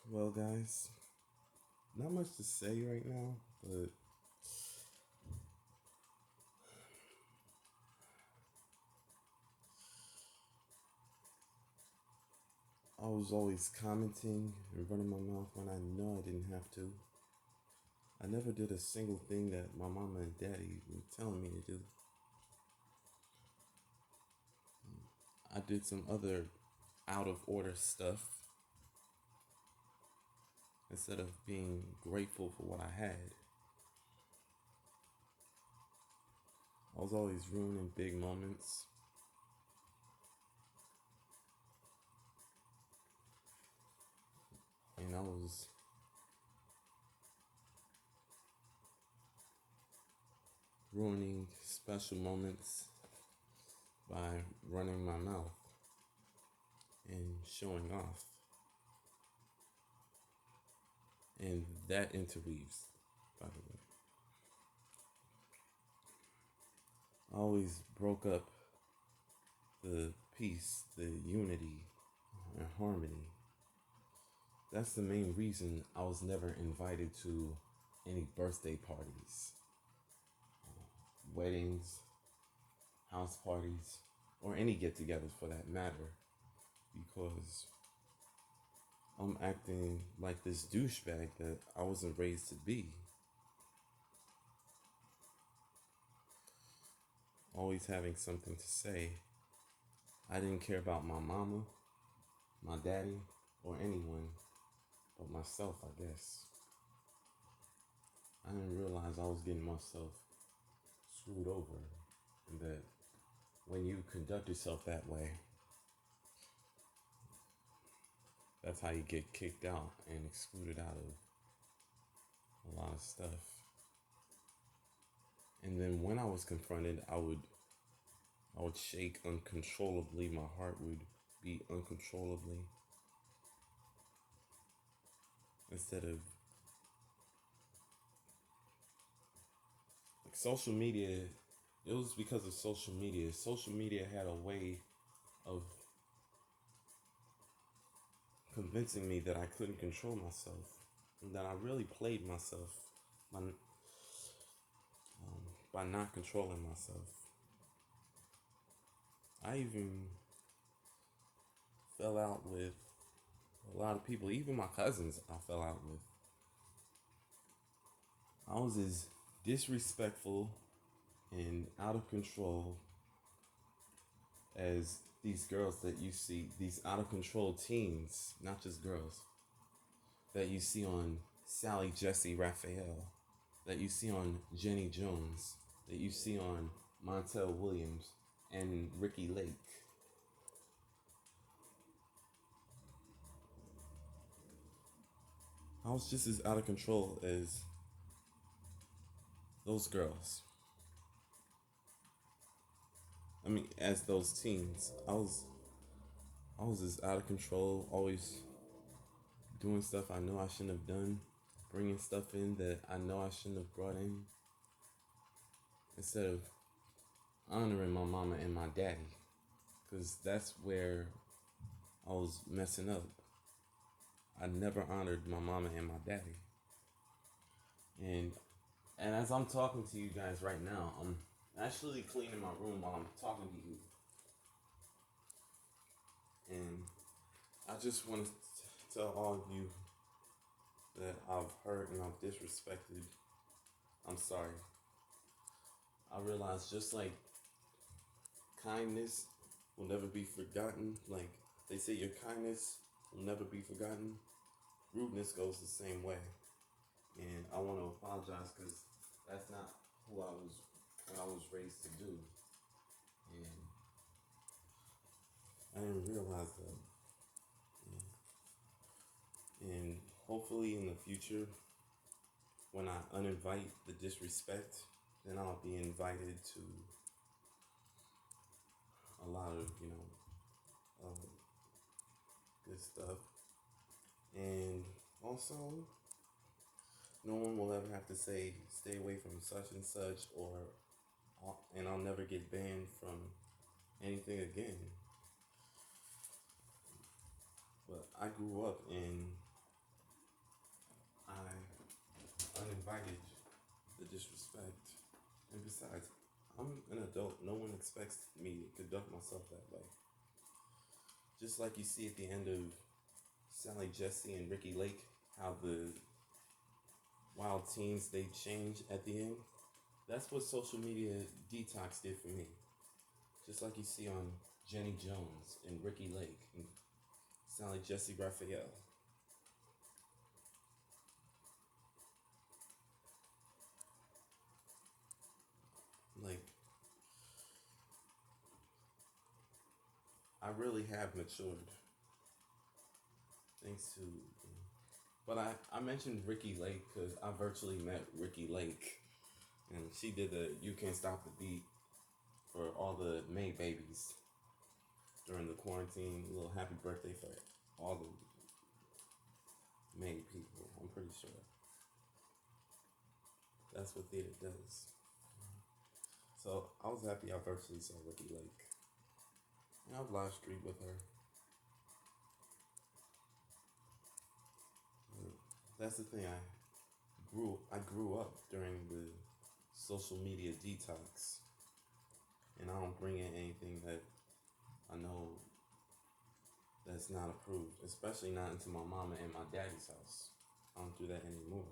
Well, guys, not much to say right now, but I was always commenting and running my mouth when I know I didn't have to. I never did a single thing that my mama and daddy were telling me to do. I did some other out of order stuff instead of being grateful for what I had. I was always ruining big moments, and I was ruining special moments by running my mouth and showing off. And that interweaves, by the way. I always broke up the peace, the unity, and harmony. That's the main reason I was never invited to any birthday parties, weddings, house parties, or any get togethers for that matter, because I'm acting like this douchebag that I wasn't raised to be. Always having something to say. I didn't care about my mama, my daddy, or anyone but myself, I guess. I didn't realize I was getting myself screwed over, and that when you conduct yourself that way, that's how you get kicked out and excluded out of a lot of stuff. And then when I was confronted, I would shake uncontrollably. My heart would beat uncontrollably. Instead of like social media, it was because of social media. Social media had a way of convincing me that I couldn't control myself and that I really played myself by not controlling myself. I even fell out with a lot of people, even my cousins. I fell out with. I was as disrespectful and out of control as these girls that you see, these out of control teens, not just girls, that you see on Sally Jessy Raphael, that you see on Jenny Jones, that you see on Montel Williams and Ricky Lake. I was just as out of control as those girls. I mean, as those teens. I was as out of control, always doing stuff I know I shouldn't have done, bringing stuff in that I know I shouldn't have brought in, instead of honoring my mama and my daddy, because that's where I was messing up. I never honored my mama and my daddy. And and as I'm talking to you guys right now, I'm actually cleaning my room while I'm talking to you. And I just want to tell all of you that I've hurt and I've disrespected. I'm sorry. I realize just like kindness will never be forgotten, like they say your kindness will never be forgotten, rudeness goes the same way. And I want to apologize because that's not who I was, what I was raised to do. And I didn't realize that. And hopefully in the future, when I uninvite the disrespect, then I'll be invited to a lot of, good stuff. And also, no one will ever have to say, stay away from such and such, and I'll never get banned from anything again. But I grew up in disrespect. And besides, I'm an adult. No one expects me to conduct myself that way. Just like you see at the end of Sally Jessy and Ricky Lake, how the wild teens they change at the end. That's what social media detox did for me. Just like you see on Jenny Jones and Ricky Lake and Sally Jessy Raphael. Like, I really have matured thanks to. But I mentioned Ricky Lake because I virtually met Ricky Lake, and she did the "You Can't Stop the Beat" for all the May babies during the quarantine. A little happy birthday for all the May people. I'm pretty sure that's what theater does. So I was happy I virtually saw Ricky Lake, and I've live streamed with her. That's the thing. I grew up during the social media detox, and I don't bring in anything that I know that's not approved, especially not into my mama and my daddy's house. I don't do that anymore.